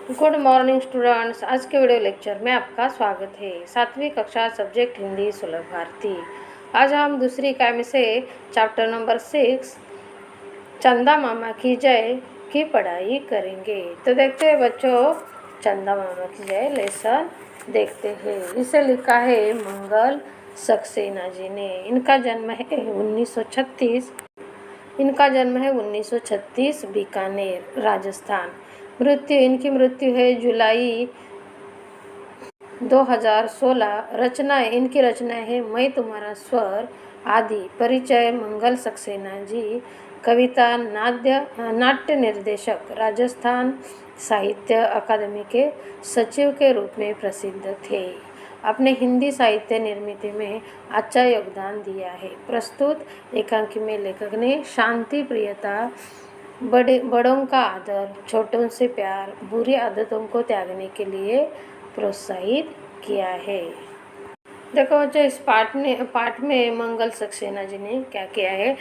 Good morning students. आज के video lecture में आपका स्वागत है। 7वीं कक्षा सब्जेक्ट हिंदी सुलभ भारती। आज हम दूसरी इकाई में से चैप्टर नंबर 6 चंदा मामा की जय की पढ़ाई करेंगे। तो देखते हैं बच्चों, चंदा मामा की जय लेसन देखते हैं। इसे लिखा है मंगल सक्सेना जी ने। इनका जन्म है 1936 बीकानेर राजस्थान। इनकी मृत्यु है जुलाई 2016। इनकी रचना है मैं तुम्हारा स्वर आदि। परिचय मंगल सक्सेना जी कविता नाट्य निर्देशक, राजस्थान साहित्य अकादमी के सचिव के रूप में प्रसिद्ध थे। अपने हिंदी साहित्य निर्मित में अच्छा योगदान दिया है। प्रस्तुत एकांकी में लेखक ने शांति प्रियता, बड़ों का आदर, छोटों से प्यार, बुरी आदतों को त्यागने के लिए प्रोत्साहित किया है। देखो बच्चों, इस पाठ में मंगल सक्सेना जी ने क्या किया है।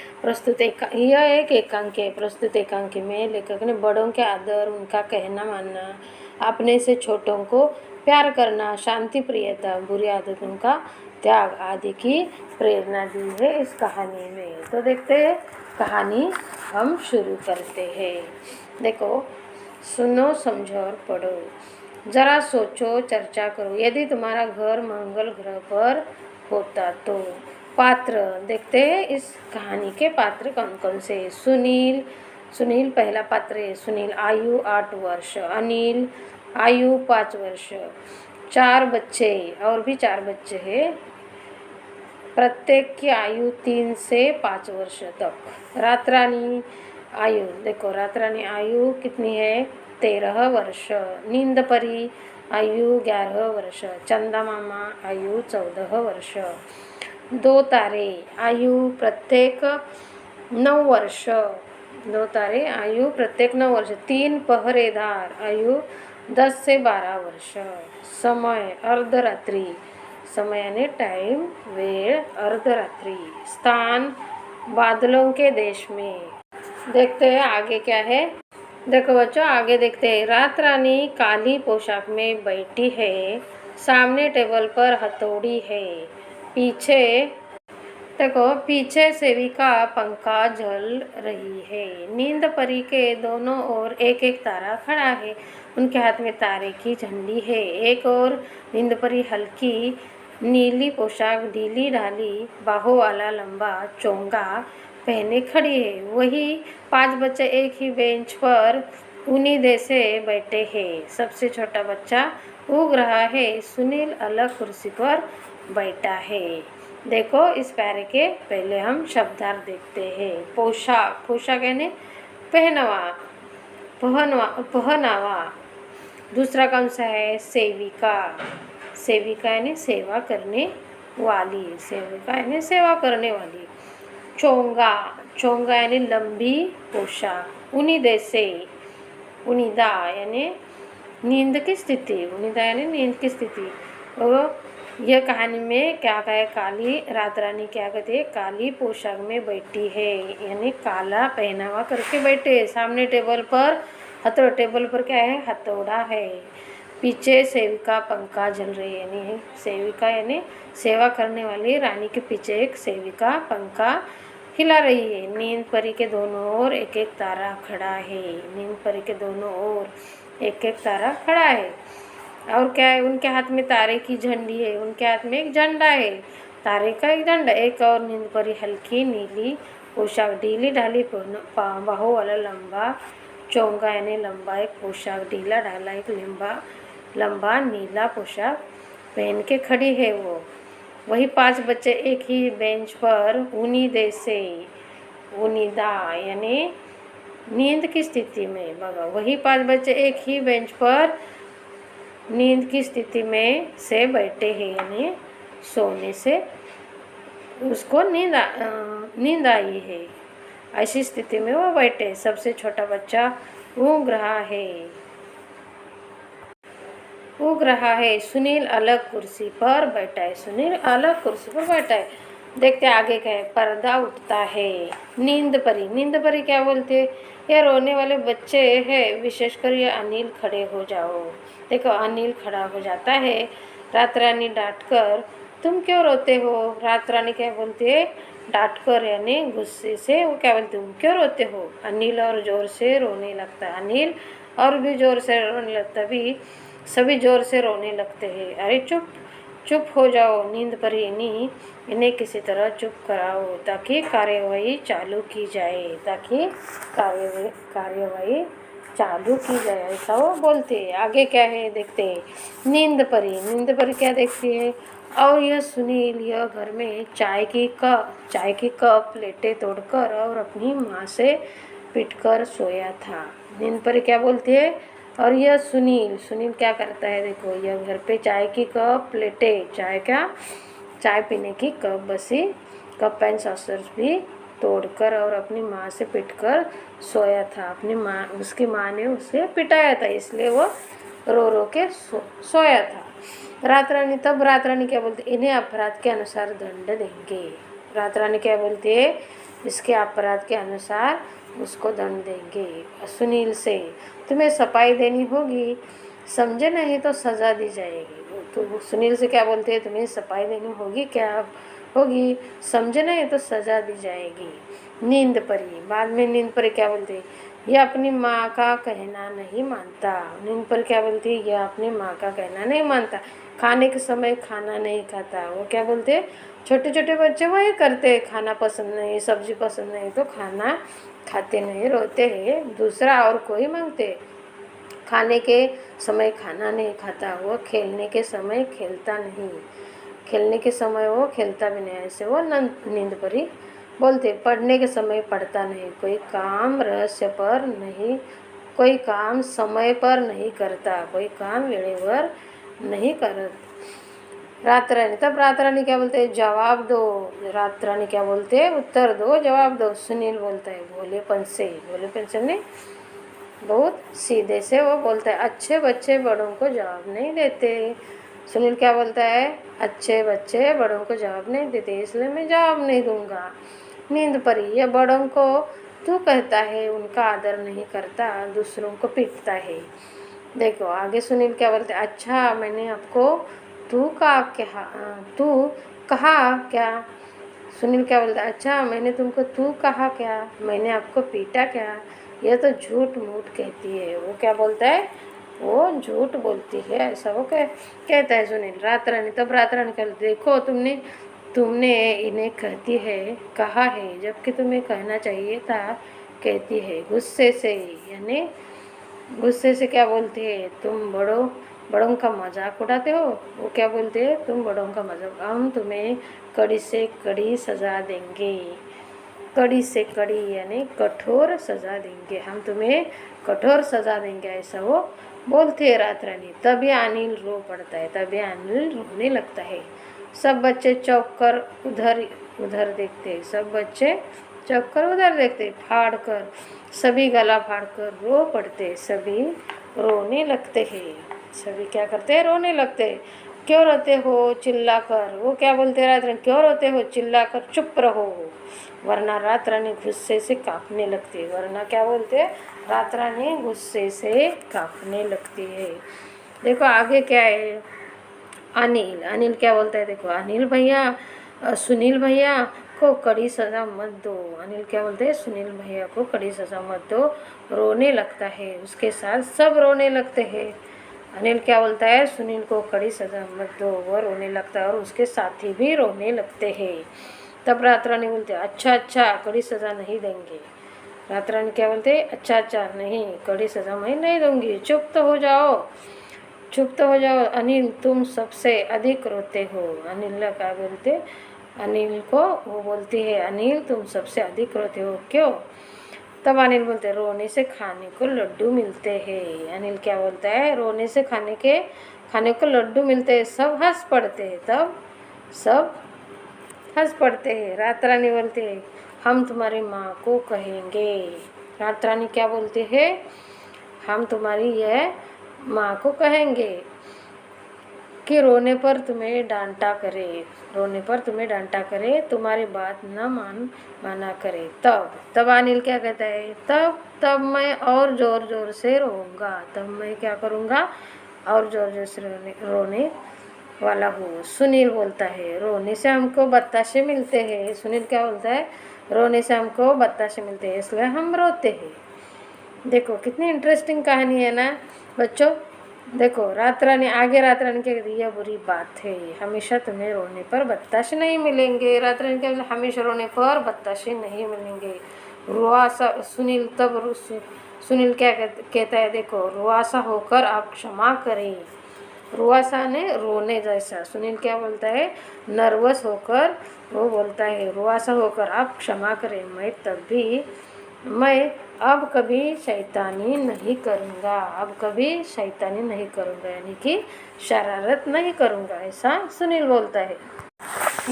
यह एक एकांकी है। प्रस्तुत एकांकी में लेखक ने बड़ों के आदर, उनका कहना मानना, अपने से छोटों को प्यार करना, शांति प्रियता, बुरी आदतों का त्याग आदि की प्रेरणा दी है इस कहानी में। तो देखते हैं कहानी, हम शुरू करते हैं। देखो, सुनो, समझो और पढ़ो। जरा सोचो, चर्चा करो। यदि तुम्हारा घर मंगल ग्रह पर होता तो। पात्र देखते हैं इस कहानी के पात्र कौन कौन से। सुनील पहला पात्र है। सुनील आयु 8 वर्ष, अनिल आयु 5 वर्ष, 4 बच्चे और भी 4 बच्चे हैं। प्रत्येक की आयु 3 से 5 वर्ष तक। रातरानी आयु, देखो रातरानी आयु कितनी है, 13 वर्ष। नींद परी आयु 11 वर्ष। चंदा मामा आयु 14 वर्ष। 2 तारे आयु प्रत्येक 9 वर्ष। 2 तारे आयु प्रत्येक 9 वर्ष। 3 पहरेदार आयु 10 से 12 वर्ष। समय अर्धरात्रि, समय यानी टाइम, वेळ अर्धरात्रि। स्थान बादलों के देश में। देखते हैं आगे क्या है। देखो बच्चों, आगे देखते हैं। रात रानी काली पोशाक में बैठी है। सामने टेबल पर हथौड़ी है। पीछे सेविका पंखा जल रही है। नींद परी के दोनों ओर एक एक तारा खड़ा है। उनके हाथ में तारे की झंडी है। एक और नींद परी हल्की नीली पोशाक, ढीली ढाली बाहों वाला लंबा चोंगा पहने खड़ी है। वही 5 बच्चे एक ही बेंच पर उन्हीं जैसे बैठे हैं। सबसे छोटा बच्चा ऊग रहा है। सुनील अलग कुर्सी पर बैठा है। देखो, इस प्यारे के पहले हम शब्दार्थ देखते हैं। पोशाक यानी पहनावा। दूसरा कौन सा है, सेविका यानी सेवा करने वाली। चोंगा यानी लंबी पोशाक। उनिदा यानी नींद की स्थिति। और यह कहानी में क्या है, रात रानी क्या कहते हैं, काली पोशाक में बैठी है यानी काला पहनावा करके बैठे। सामने टेबल पर क्या है, हथौड़ा है। पीछे सेविका पंखा जल रही है, यानी सेविका यानी सेवा करने वाली रानी के पीछे एक सेविका पंखा हिला रही है। नींद परी के दोनों ओर एक एक तारा खड़ा है। और क्या है, उनके हाथ में तारे की झंडी है। उनके हाथ में एक झंडा है, तारे का एक झंडा। एक और नींद परी हल्की नीली पोशाक, ढीली ढाली बाहों वाला लंबा चोंगा यानी लंबा एक पोशाक, ढीला ढाला एक लंबा नीला पोशाक पहन के खड़ी है। वही 5 बच्चे एक ही बेंच पर उनिदा यानी नींद की स्थिति में। वही 5 बच्चे एक ही बेंच पर नींद की स्थिति में से बैठे हैं, यानी सोने से उसको नींद आई है, ऐसी स्थिति में वो बैठे। सबसे छोटा बच्चा ऊँग रहा है। सुनील अलग कुर्सी पर बैठा है। देखते आगे क्या है, पर्दा उठता है। नींद परी क्या बोलते हैं, ये रोने वाले बच्चे हैं, विशेषकर ये अनिल खड़े हो जाओ। देखो अनिल खड़ा हो जाता है। रात रानी डांट कर, तुम क्यों रोते हो। रात रानी क्या बोलती है, डांट कर यानी गुस्से से, वो क्या बोलते, तुम क्यों रोते हो। अनिल और जोर से रोने लगता है। अनिल और भी जोर से रोने लगता, तभी सभी जोर से रोने लगते हैं। अरे चुप चुप हो जाओ, नींद परी इन्हें किसी तरह चुप कराओ ताकि कार्यवाही चालू की जाए, ताकि कार्यवाही चालू की जाए, ऐसा वो बोलते हैं। आगे क्या है देखते हैं। नींद परी क्या देखती है, और यह सुनील यह घर में चाय की कप प्लेटें तोड़कर और अपनी माँ से पिटकर सोया था। नींद परी क्या बोलती है, और यह सुनील क्या करता है, देखो यह घर पे चाय की कप प्लेटें, चाय पीने की कप बसी कप एंड सॉसर्स भी तोड़कर और अपनी माँ से पिटकर सोया था। अपनी माँ, उसकी माँ ने उसे पिटाया था, इसलिए वो रो रो के सोया था। रात रानी क्या बोलती, इन्हें अपराध के अनुसार दंड देंगे। रात रानी क्या बोलती है, इसके अपराध के अनुसार उसको दंड देंगे। सुनील से, तुम्हें सफाई देनी होगी, समझे नहीं तो सज़ा दी जाएगी। तो सुनील से क्या बोलते हैं, तुम्हें सफाई देनी होगी, क्या होगी, समझे नहीं तो सज़ा दी जाएगी। बाद में नींद परी क्या बोलती है, यह अपनी माँ का कहना नहीं मानता। नींद पर क्या बोलती है, यह अपनी माँ का कहना नहीं मानता, खाने के समय खाना नहीं खाता। वो क्या बोलते हैं, छोटे छोटे बच्चे वही करते, खाना पसंद नहीं, सब्जी पसंद नहीं तो खाना खाते नहीं, रोते हैं, दूसरा और कोई मांगते। खाने के समय खाना नहीं खाता, वो खेलने के समय खेलता नहीं, खेलने के समय वो खेलता भी नहीं, ऐसे वो नींद परी बोलते। पढ़ने के समय पढ़ता नहीं, कोई काम समय पर नहीं करता, कोई काम वेळेवर नहीं कर। रात रानी क्या बोलते हैं, जवाब दो। रात रानी क्या बोलते हैं, उत्तर दो, जवाब दो। सुनील बोलता है भोलेपन से ने बहुत सीधे से वो बोलता है, अच्छे बच्चे बड़ों को जवाब नहीं देते। सुनील क्या बोलता है, अच्छे बच्चे बड़ों को जवाब नहीं देते, इसलिए मैं जवाब नहीं दूंगा। नींद परी, ये बड़ों को तू कहता है, उनका आदर नहीं करता, दूसरों को पीटता है। देखो आगे सुनील क्या बोलते, अच्छा मैंने आपको तू कहा क्या। सुनील क्या बोलता, अच्छा मैंने तुमको तू कहा क्या, मैंने आपको पीटा क्या। यह तो झूठ मूठ कहती है। वो क्या बोलता है, वो झूठ बोलती है, ऐसा वो कहता है सुनील। रात रानी कहती, देखो तुमने इन्हें कहा है, जबकि तुम्हें कहना चाहिए था, कहती है गुस्से से। यानी गुस्से से क्या बोलती है, तुम बड़ों का मजाक उड़ाते हो। वो क्या बोलते हैं, तुम बड़ों का मजाक, हम तुम्हें कड़ी से कड़ी सजा देंगे। कड़ी से कड़ी यानी कठोर सजा देंगे, हम तुम्हें कठोर सजा देंगे, ऐसा वो बोलते हैं रात रानी। तभी अनिल रो पड़ता है, तभी अनिल रोने लगता है। सब बच्चे चौंक कर उधर देखते, सब बच्चे चौंक कर उधर देखते, फाड़ कर सभी गला फाड़ कर रो पड़ते, सभी रोने लगते हैं। सभी क्या करते हैं, रोने लगते हैं। क्यों रोते हो, चिल्ला कर। वो क्या बोलते रात रानी, क्यों रोते हो, चिल्ला कर चुप रहो, वरना रात रानी गुस्से से कांपने लगती है। वरना क्या बोलते हैं, रात रानी गुस्से से कांपने लगती है। देखो आगे क्या है, अनिल क्या बोलता है, देखो अनिल भैया सुनील भैया को कड़ी सज़ा मत दो। अनिल क्या बोलते हैं, सुनील भैया को कड़ी सज़ा मत दो, रोने लगता है, उसके साथ सब रोने लगते हैं। अनिल क्या बोलता है, सुनील को कड़ी सज़ा मत दो, वो रोने लगता है और उसके साथी भी रोने लगते हैं। तब रात रानी बोलते हैं, अच्छा कड़ी सज़ा नहीं देंगे। रात रानी क्या बोलते हैं, अच्छा नहीं, कड़ी सज़ा मैं नहीं दूंगी, चुप तो हो जाओ। अनिल तुम सबसे अधिक रोते हो। अनिल क्या बोलते, अनिल को वो बोलती है, अनिल तुम सबसे अधिक रोते हो, क्यों। तब अनिल बोलते हैं, रोने से खाने को लड्डू मिलते हैं। अनिल क्या बोलता है, रोने से खाने को लड्डू मिलते हैं। सब हंस पड़ते हैं, तब सब हंस पड़ते हैं। रात रानी बोलती है, हम तुम्हारी माँ को कहेंगे। रात रानी क्या बोलती है, हम तुम्हारी यह माँ को कहेंगे। कि रोने पर तुम्हें डांटा करे, रोने पर तुम्हें डांटा करे, तुम्हारी बात न माना करे। तब अनिल क्या कहता है, तब मैं और ज़ोर ज़ोर से रोऊंगा, तब मैं क्या करूँगा, और ज़ोर ज़ोर से रोने वाला हूँ। सुनील बोलता है, रोने से हमको बताशे मिलते हैं। सुनील क्या बोलता है, रोने से हमको बताशे मिलते हैं, इसलिए हम रोते हैं। देखो कितनी इंटरेस्टिंग कहानी है ना बच्चों। देखो रात रानी क्या कहती है, यह बुरी बात है, हमेशा तुम्हें रोने पर बताशे नहीं मिलेंगे। रात रानी क्या कहती है, हमेशा रोने पर बताशे नहीं मिलेंगे। रुआसा सुनील सुनील क्या कहता है, देखो रुआसा होकर आप क्षमा करें। रुआसा ने रोने जैसा, सुनील क्या बोलता है, नर्वस होकर वो बोलता है, रुआसा होकर आप क्षमा करें, मैं अब कभी शैतानी नहीं करूँगा, अब कभी शैतानी नहीं करूँगा, यानी कि शरारत नहीं करूँगा, ऐसा सुनील बोलता है।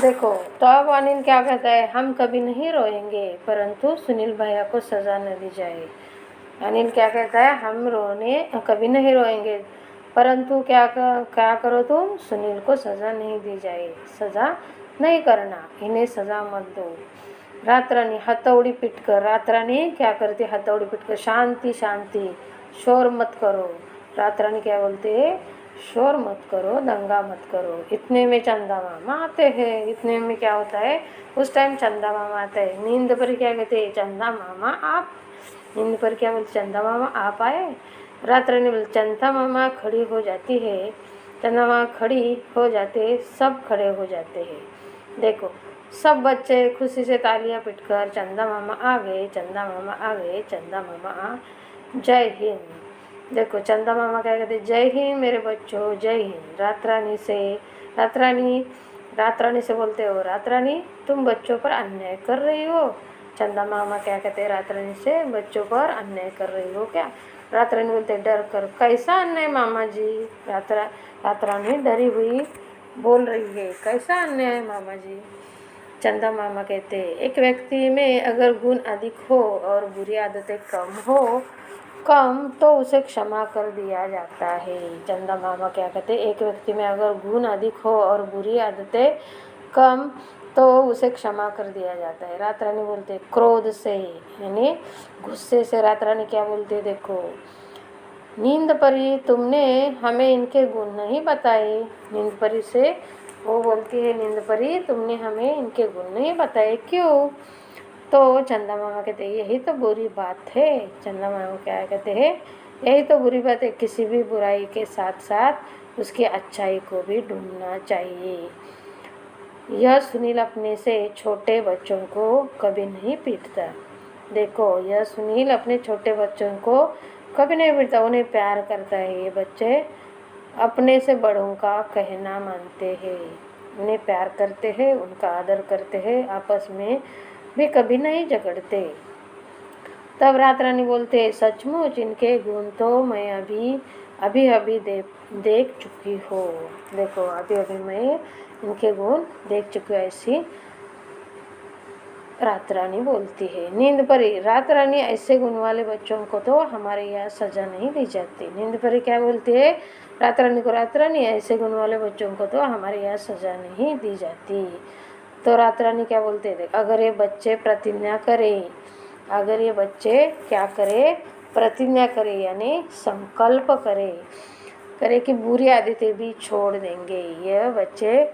देखो तब अनिल क्या कहता है, हम कभी नहीं रोएंगे, परंतु सुनील भैया को सज़ा न दी जाए। अनिल क्या कहता है, हम कभी नहीं रोएंगे, परंतु क्या करो तुम, सुनील को सज़ा नहीं दी जाए, सज़ा नहीं करना, इन्हें सज़ा मत दो। रात रानी हथौड़ी पीटकर, रात रानी क्या करती, हथौड़ी पीटकर, शांति शांति, शोर मत करो। रात रानी क्या बोलते हैं, शोर मत करो, दंगा मत करो। इतने में चंदा मामा आते हैं। इतने में क्या होता है, उस टाइम चंदा मामा आता है। नींद पर क्या कहते हैं, चंदा मामा आप, नींद पर क्या बोलते, चंदा मामा आप आए। रात रानी बोलते, चंदा मामा खड़ी हो जाती है, चंदा मामा खड़ी हो जाते, सब खड़े हो जाते हैं। देखो सब बच्चे खुशी से तालियां पीटकर, चंदा मामा आ गए, चंदा मामा आ गए, चंदा मामा आ, जय हिंद। देखो चंदा मामा क्या कहते, जय हिंद मेरे बच्चों, जय हिंद। रात रानी से बोलते हो, रात रानी तुम बच्चों पर अन्याय कर रही हो। चंदा मामा क्या कहते हैं, रात रानी से, बच्चों पर अन्याय कर रही हो क्या। रात रानी बोलते, डर कर, कैसा अन्याय मामा जी। रात रानी डरी हुई बोल रही है, कैसा अन्याय मामा जी। चंदा मामा कहते हैं, एक व्यक्ति में अगर गुण अधिक हो और बुरी आदतें कम तो उसे क्षमा कर दिया जाता है। चंदा मामा क्या कहते हैं, एक व्यक्ति में अगर गुण अधिक हो और बुरी आदतें कम तो उसे क्षमा कर दिया जाता है। रात रानी बोलते क्रोध से, यानी गुस्से से। रात रानी क्या बोलते, देखो नींद परी तुमने हमें इनके गुण नहीं बताए। नींद परी से वो बोलती है, नींद परी तुमने हमें इनके गुण नहीं बताए, क्यों। तो चंदा मामा कहते हैं, यही तो बुरी बात है। चंदा मामा क्या कहते हैं, यही तो बुरी बात है, किसी भी बुराई के साथ साथ उसकी अच्छाई को भी ढूंढना चाहिए। यह सुनील अपने से छोटे बच्चों को कभी नहीं पीटता। देखो यह सुनील अपने छोटे बच्चों को कभी नहीं पीटता, उन्हें प्यार करता है। ये बच्चे अपने से बड़ों का कहना मानते हैं, उन्हें प्यार करते हैं, उनका आदर करते हैं, आपस में भी कभी नहीं झगड़ते। तब रात रानी बोलते हैं, सचमुच इनके गुण तो मैं अभी देख चुकी हूँ। देखो अभी मैं इनके गुण देख चुकी हूँ, ऐसी रात रानी बोलती है। नींद परी, रात रानी ऐसे गुण वाले बच्चों को तो हमारे यहाँ सज़ा नहीं दी जाती। नींद परी क्या बोलती है, रात रानी को, रात रानी ऐसे गुण वाले बच्चों को तो हमारे यहाँ सज़ा नहीं दी जाती। तो रात रानी क्या बोलते हैं, अगर ये बच्चे प्रतिज्ञा करें, अगर ये बच्चे क्या करें, प्रतिज्ञा करें, यानी संकल्प करे कि बुरी आदतें भी छोड़ देंगे। यह बच्चे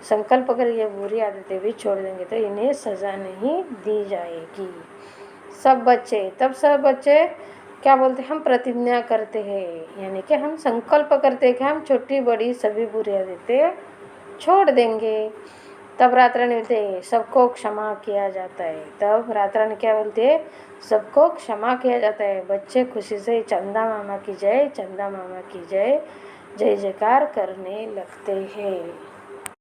संकल्प करें, ये बुरी आदतें भी छोड़ देंगे तो इन्हें सज़ा नहीं दी जाएगी। सब बच्चे क्या बोलते हैं, हम प्रतिज्ञा करते हैं, यानी कि हम संकल्प करते हैं कि हम छोटी बड़ी सभी बुरी आदतें छोड़ देंगे। तब रात रानी बोलते हैं, सबको क्षमा किया जाता है। तब रात रानी क्या बोलते हैं, सबको क्षमा किया जाता है। बच्चे खुशी से चंदा मामा की जय, चंदा मामा की जय, जय जयकार करने लगते हैं।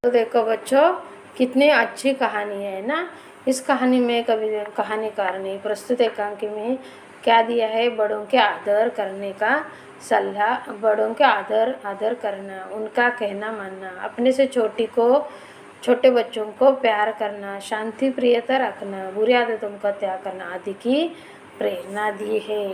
तो देखो बच्चों कितनी अच्छी कहानी है ना। इस कहानी में कहानीकार ने प्रस्तुत एकांकी में क्या दिया है, बड़ों के आदर करने का सलाह, बड़ों के आदर करना, उनका कहना मानना, अपने से छोटे बच्चों को प्यार करना, शांति प्रियता रखना, बुरी आदतों का त्याग करना आदि की प्रेरणा दी है।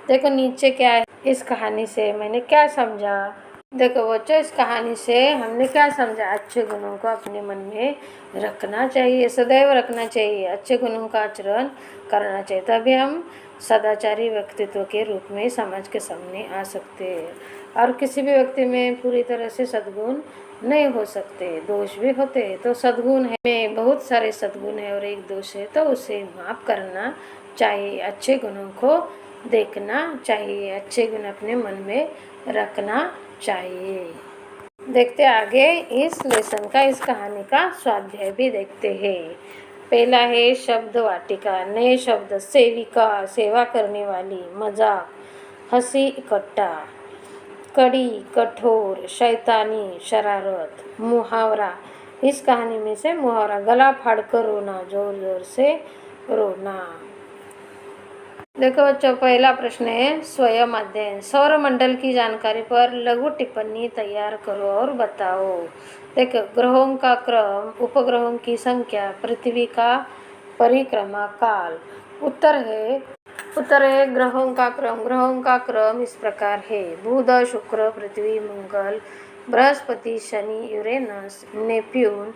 देखो नीचे क्या है, इस कहानी से मैंने क्या समझा। देखो बच्चों, इस कहानी से हमने क्या समझा? अच्छे गुणों को अपने मन में रखना चाहिए, सदैव रखना चाहिए, अच्छे गुणों का आचरण करना चाहिए, तभी हम सदाचारी व्यक्तित्व के रूप में समाज के सामने आ सकते हैं। और किसी भी व्यक्ति में पूरी तरह से सद्गुण नहीं हो सकते, दोष भी होते हैं। तो सद्गुण है में बहुत सारे सद्गुण है और एक दोष है, तो उसे माफ करना चाहिए, अच्छे गुणों को देखना चाहिए, अच्छे गुण अपने मन में रखना चाहिए। देखते आगे इस लेसन का, इस कहानी का स्वाध्याय भी देखते हैं। पहला है शब्द वाटिका। नए शब्द: सेविका, सेवा करने वाली, मजाक, हंसी इकट्ठा, कड़ी, कठोर, शैतानी, शरारत। मुहावरा: इस कहानी में से मुहावरा: गला फाड़कर रोना, जोर जोर से रोना। देखो बच्चों, पहला प्रश्न है स्वयं अध्ययन। सौरमंडल की जानकारी पर लघु टिप्पणी तैयार करो और बताओ। देखो, ग्रहों का क्रम, उपग्रहों की संख्या, पृथ्वी का परिक्रमा काल। उत्तर है ग्रहों का क्रम। ग्रहों का क्रम इस प्रकार है: बुध, शुक्र, पृथ्वी, मंगल, बृहस्पति, शनि, यूरेनस, नेपच्यून।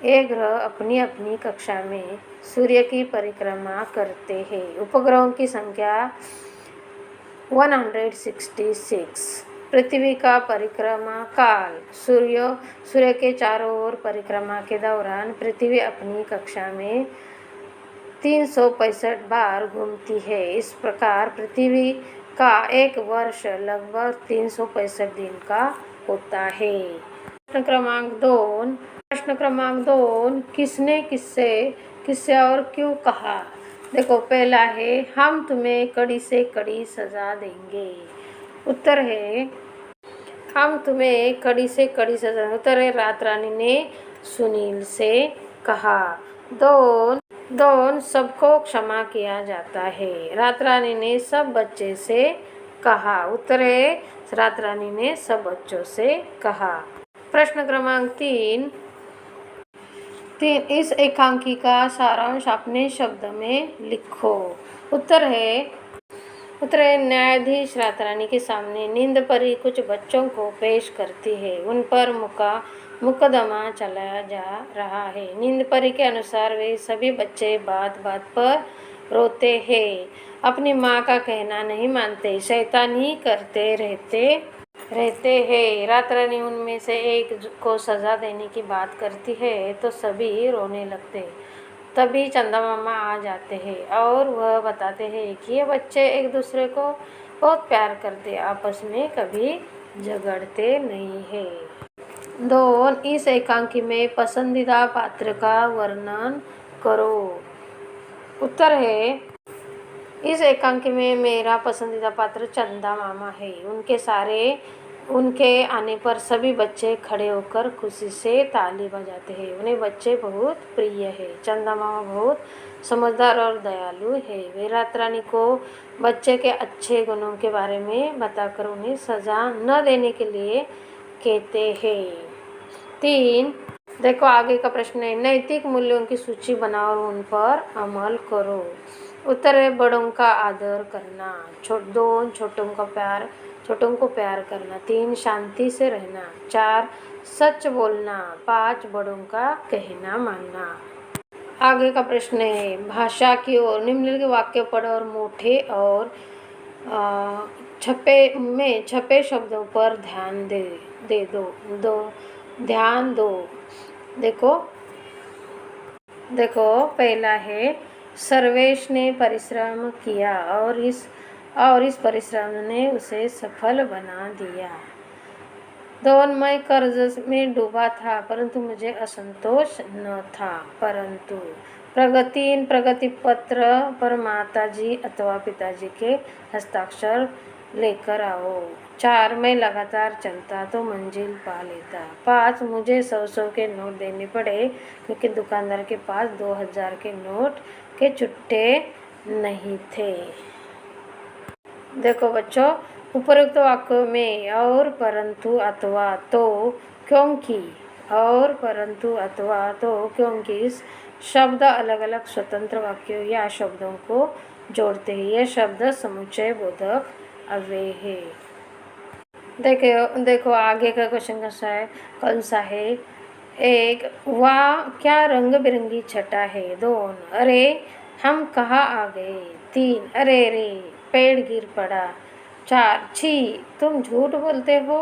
ये ग्रह अपनी अपनी कक्षा में सूर्य की परिक्रमा करते हैं। उपग्रहों की संख्या 166। पृथ्वी का परिक्रमा काल: सूर्य के चारों ओर परिक्रमा के दौरान पृथ्वी अपनी कक्षा में 365 बार घूमती है। इस प्रकार पृथ्वी का एक वर्ष लगभग 365 दिन का होता है। प्रश्न क्रमांक 2, किसने किससे और क्यों कहा? देखो, पहला है हम तुम्हें कड़ी से कड़ी सजा देंगे। उत्तर है हम तुम्हें कड़ी से कड़ी सजा। उत्तर है रात रानी ने सुनील से कहा। दोन सबको क्षमा किया जाता है। रात रानी ने सब बच्चे से कहा। उत्तर है रात रानी ने सब बच्चों से कहा। प्रश्न क्रमांक 3, इस एकांकी का सारांश अपने शब्द में लिखो। उत्तर है न्यायाधीश रात रानी के सामने नींद परी कुछ बच्चों को पेश करती है। उन पर मुकदमा चलाया जा रहा है। नींद परी के अनुसार वे सभी बच्चे बात बात पर रोते हैं, अपनी माँ का कहना नहीं मानते, शैतानी करते रहते हैं। रात रानी उनमें से एक को सजा देने की बात करती है तो सभी रोने लगते। तभी चंदा मामा आ जाते हैं और वह बताते हैं कि ये बच्चे एक दूसरे को बहुत प्यार करते, आपस में कभी झगड़ते नहीं है। 2, इस एकांकी में पसंदीदा पात्र का वर्णन करो। उत्तर है इस एकांकी में मेरा पसंदीदा पात्र चंदा मामा है। उनके आने पर सभी बच्चे खड़े होकर खुशी से ताली बजाते हैं। उन्हें बच्चे बहुत प्रिय है। चंदा मामा बहुत समझदार और दयालु है। वे रात रानी को बच्चे के अच्छे गुणों के बारे में बताकर उन्हें सजा न देने के लिए कहते हैं। 3, देखो आगे का प्रश्न है नैतिक मूल्यों की सूची बनाओ और उन पर अमल करो। उत्तर है बड़ों का आदर करना। 2, छोटों को प्यार करना। 3, शांति से रहना। 4, सच बोलना। 5, बड़ों का कहना मानना। आगे का प्रश्न है भाषा की ओर। निम्नलिखित वाक्य पढ़ो और मोटे और छपे शब्दों पर ध्यान दो। देखो पहला है सर्वेश ने परिश्रम किया और इस परिश्रम ने उसे सफल बना दिया। 2, मैं कर्ज में डूबा था परंतु मुझे असंतोष न था। परंतु प्रगति पत्र पर माताजी अथवा पिताजी के हस्ताक्षर लेकर आओ। 4, मैं लगातार चलता तो मंजिल पा लेता। 5, मुझे 100 के नोट देने पड़े क्योंकि दुकानदार के पास 2000 के नोट के चुट्टे नहीं थे। देखो बच्चों, उपरोक्त वाक्यों में और परंतु अथवा तो क्योंकि और परंतु अथवा तो क्योंकि शब्द अलग अलग स्वतंत्र वाक्यों या शब्दों को जोड़ते हैं। यह शब्द समुच्चय बोधक अव्यय है। देखो देखो आगे का क्वेश्चन कौन सा है। एक, वाह क्या रंग बिरंगी छटा है। दो, अरे हम कहाँ आ गए। तीन, अरे रे पेड़ गिर पड़ा। चार, छी तुम झूठ बोलते हो।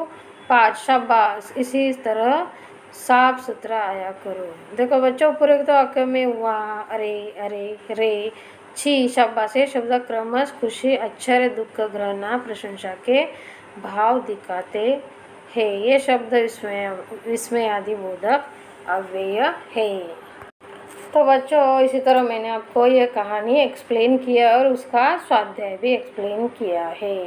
पाँच, शाबाश इसी तरह साफ सुथरा आया करो। देखो बच्चों, पूरे तो वाक्य में वाह, अरे, अरे, रे, छी, शाबाश ये शब्द क्रमश खुशी, आश्चर्य, दुख, घृणा, प्रशंसा के भाव दिखाते हैं। ये शब्द विस्मय विस्मय आदि बोधक अव्यय है। तो बच्चों, इसी तरह मैंने आपको ये कहानी एक्सप्लेन किया और उसका स्वाध्याय भी एक्सप्लेन किया है।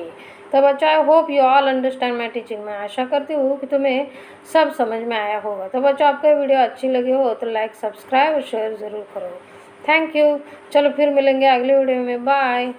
तो बच्चों, I hope you all understand my teaching. मैं आशा करती हूँ कि तुम्हें सब समझ में आया होगा। तो बच्चों, आपको वीडियो अच्छी लगी हो तो लाइक, सब्सक्राइब और शेयर ज़रूर करो। Thank you. चलो फिर मिलेंगे अगले वीडियो में। बाय।